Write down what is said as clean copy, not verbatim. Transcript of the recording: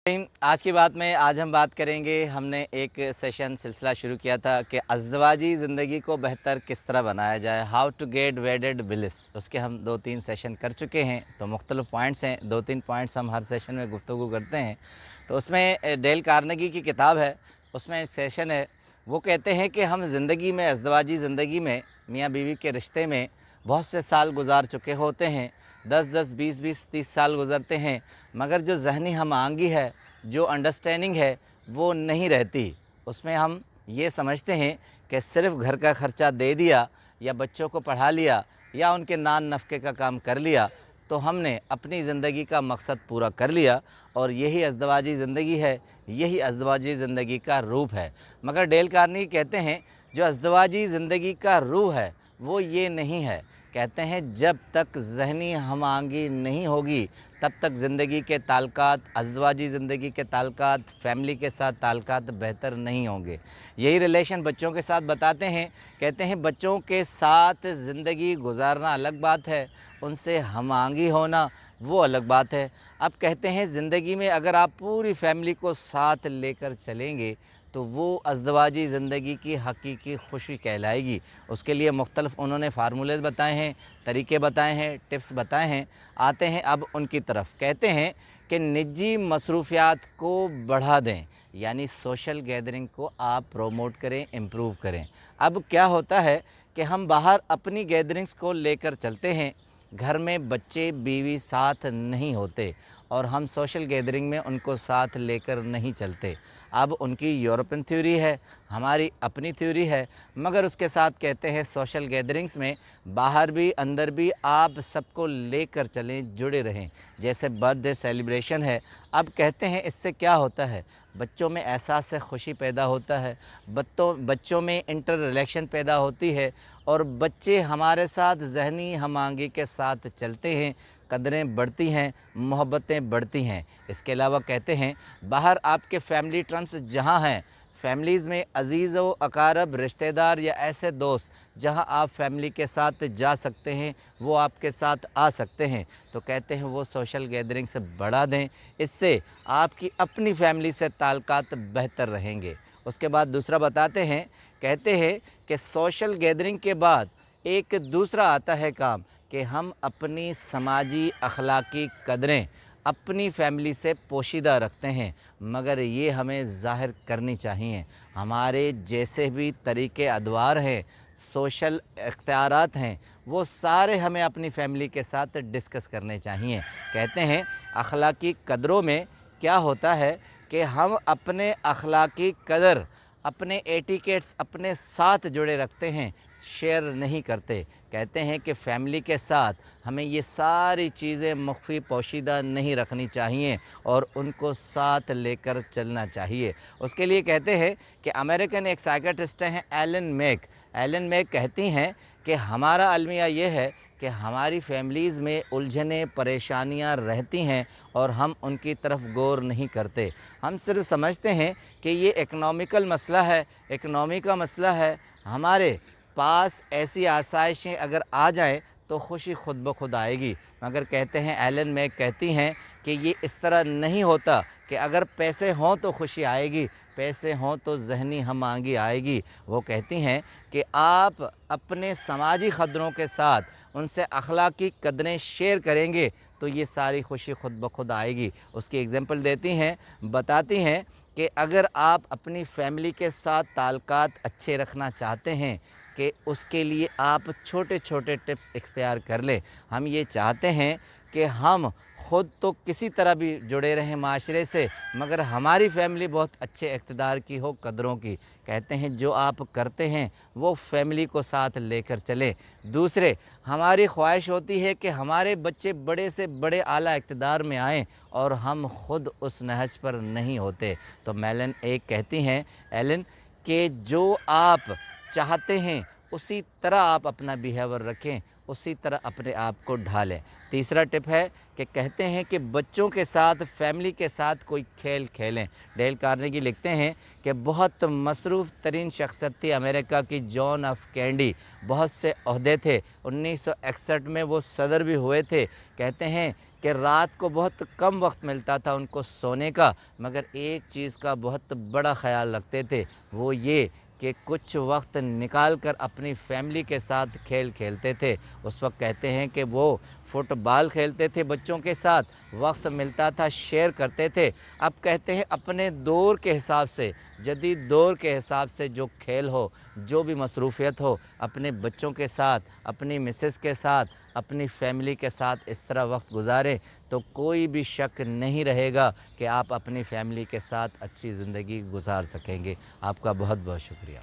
आज की बात में आज हम बात करेंगे। हमने एक सेशन सिलसिला शुरू किया था कि अज़दवाजी ज़िंदगी को बेहतर किस तरह बनाया जाए, how to get wedded bliss. उसके हम 2-3 सेशन कर चुके हैं, तो मुख्तलिफ पॉइंट्स हैं, 2-3 पॉइंट्स हम हर सेशन में गुफ्तगू करते हैं। तो उसमें डेल कार्नेगी की किताब है, उसमें सेशन है, वो कहते हैं कि हम ज़िंदगी में, अज़दवाजी ज़िंदगी में, मियाँ बीवी के रिश्ते में बहुत से साल गुजार चुके होते हैं, 10-10, 20-20, 30 साल गुज़रते हैं, मगर जो ज़हनी हम आंगी है, जो अंडरस्टैंडिंग है, वो नहीं रहती। उसमें हम ये समझते हैं कि सिर्फ़ घर का ख़र्चा दे दिया या बच्चों को पढ़ा लिया या उनके नान नफ़क़े का काम कर लिया तो हमने अपनी ज़िंदगी का मकसद पूरा कर लिया, और यही अज़दवाजी ज़िंदगी है, यही अज़दवाजी ज़िंदगी का रूप है। मगर डेल कार्नेगी कहते हैं जो अज़दवाजी ज़िंदगी का रूह है वो ये नहीं है। कहते हैं जब तक ज़हनी हम-आहंगी नहीं होगी तब तक ज़िंदगी के ताल्लुकात, अज़दवाजी ज़िंदगी के ताल्लुकात, फ़ैमिली के साथ ताल्लुकात बेहतर नहीं होंगे। यही रिलेशन बच्चों के साथ बताते हैं। कहते हैं बच्चों के साथ ज़िंदगी गुजारना अलग बात है, उनसे हम-आहंगी होना वो अलग बात है। अब कहते हैं ज़िंदगी में अगर आप पूरी फ़ैमिली को साथ लेकर चलेंगे तो वो अज़दवाजी ज़िंदगी की हकीकी खुशी कहलाएगी। उसके लिए मुख्तलिफ़ उन्होंने फ़ार्मूलेज़ बताए हैं, तरीक़े बताए हैं, टिप्स बताए हैं। आते हैं अब उनकी तरफ। कहते हैं कि निजी मसरूफ़ियात को बढ़ा दें, यानी सोशल गैदरिंग को आप प्रोमोट करें, इम्प्रूव करें। अब क्या होता है कि हम बाहर अपनी गैदरिंग्स को लेकर चलते हैं, घर में बच्चे बीवी साथ नहीं होते और हम सोशल गैदरिंग में उनको साथ लेकर नहीं चलते। अब उनकी यूरोपियन थ्योरी है, हमारी अपनी थ्योरी है, मगर उसके साथ कहते हैं सोशल गैदरिंग्स में बाहर भी अंदर भी आप सबको लेकर चलें, जुड़े रहें। जैसे बर्थडे सेलिब्रेशन है, अब कहते हैं इससे क्या होता है, बच्चों में एहसास खुशी पैदा होता है, बच्चों में इंटर रिलेशन पैदा होती है और बच्चे हमारे साथ ज़हनी हम-आहंगी के साथ चलते हैं, कदरें बढ़ती हैं, मोहब्बतें बढ़ती हैं। इसके अलावा कहते हैं बाहर आपके फैमिली ट्रम्स जहाँ हैं, फैमिलीज़ में अज़ीज़ व अकारब रिश्तेदार या ऐसे दोस्त जहाँ आप फैमिली के साथ जा सकते हैं, वो आपके साथ आ सकते हैं, तो कहते हैं वो सोशल गैदरिंग से बढ़ा दें। इससे आपकी अपनी फैमिली से ताल्लुकात बेहतर रहेंगे। उसके बाद दूसरा बताते हैं, कहते हैं कि सोशल गैदरिंग के बाद एक दूसरा आता है काम कि हम अपनी समाजी अखलाकी कदरें अपनी फैमिली से पोशीदा रखते हैं, मगर ये हमें ज़ाहिर करनी चाहिए। हमारे जैसे भी तरीक़े अदवार हैं, सोशल इख्तियारात हैं, वो सारे हमें अपनी फैमिली के साथ डिस्कस करने चाहिए। कहते हैं अखलाकी कदरों में क्या होता है कि हम अपने अखलाकी कदर, अपने एटिकेट्स अपने साथ जुड़े रखते हैं, शेयर नहीं करते। कहते हैं कि फ़ैमिली के साथ हमें ये सारी चीज़ें मख्फ़ी पोशीदा नहीं रखनी चाहिए और उनको साथ लेकर चलना चाहिए। उसके लिए कहते हैं कि अमेरिकन एक साइकियाट्रिस्ट हैं एलन मैक कहती हैं कि हमारा अलमिया ये है कि हमारी फ़ैमिलीज़ में उलझनें, परेशानियां रहती हैं और हम उनकी तरफ गौर नहीं करते। हम सिर्फ समझते हैं कि ये इकनॉमिकल मसला है, इकनॉमी का मसला है। हमारे पास ऐसी आसाइशें अगर आ जाएं तो खुशी खुद ब खुद आएगी, मगर कहते हैं एलन मैक कहती हैं कि ये इस तरह नहीं होता कि अगर पैसे हों तो खुशी आएगी, पैसे हों तो ज़हनी हम-आहंगी आएगी। वो कहती हैं कि आप अपने समाजी क़दरों के साथ उनसे अखलाकी कदरें शेयर करेंगे तो ये सारी खुशी खुद ब खुद आएगी। उसकी एग्ज़ाम्पल देती हैं, बताती हैं कि अगर आप अपनी फ़ैमिली के साथ ताल्लुकात अच्छे रखना चाहते हैं कि उसके लिए आप छोटे-छोटे टिप्स इख्तियार कर लें। हम ये चाहते हैं कि हम ख़ुद तो किसी तरह भी जुड़े रहें माशरे से, मगर हमारी फ़ैमिली बहुत अच्छे इक़्तिदार की हो, कदरों की। कहते हैं जो आप करते हैं वो फ़ैमिली को साथ लेकर चलें। दूसरे, हमारी ख्वाहिश होती है कि हमारे बच्चे बड़े से बड़े आला इक़्तिदार में आएँ और हम ख़ुद उस नहज पर नहीं होते। तो एलन एक कहती हैं कि जो आप चाहते हैं उसी तरह आप अपना बिहेवियर रखें, उसी तरह अपने आप को ढालें। तीसरा टिप है कि कहते हैं कि बच्चों के साथ, फैमिली के साथ कोई खेल खेलें। डेल कार्नेगी लिखते हैं कि बहुत मसरूफ़ तरीन शख्सियत थी अमेरिका की जॉन एफ कैंडी। बहुत से ओहदे थे, 1961 में वो सदर भी हुए थे। कहते हैं कि रात को बहुत कम वक्त मिलता था उनको सोने का, मगर एक चीज़ का बहुत बड़ा ख़याल रखते थे, वो ये कि कुछ वक्त निकाल कर अपनी फैमिली के साथ खेल खेलते थे। उस वक्त कहते हैं कि वो फुटबॉल खेलते थे बच्चों के साथ, वक्त मिलता था शेयर करते थे। अब कहते हैं अपने दौर के हिसाब से, जदीद दौर के हिसाब से जो खेल हो, जो भी मसरूफ़ियत हो, अपने बच्चों के साथ, अपनी मिसेस के साथ, अपनी फैमिली के साथ इस तरह वक्त गुजारें तो कोई भी शक नहीं रहेगा कि आप अपनी फैमिली के साथ अच्छी ज़िंदगी गुजार सकेंगे। आपका बहुत बहुत शुक्रिया।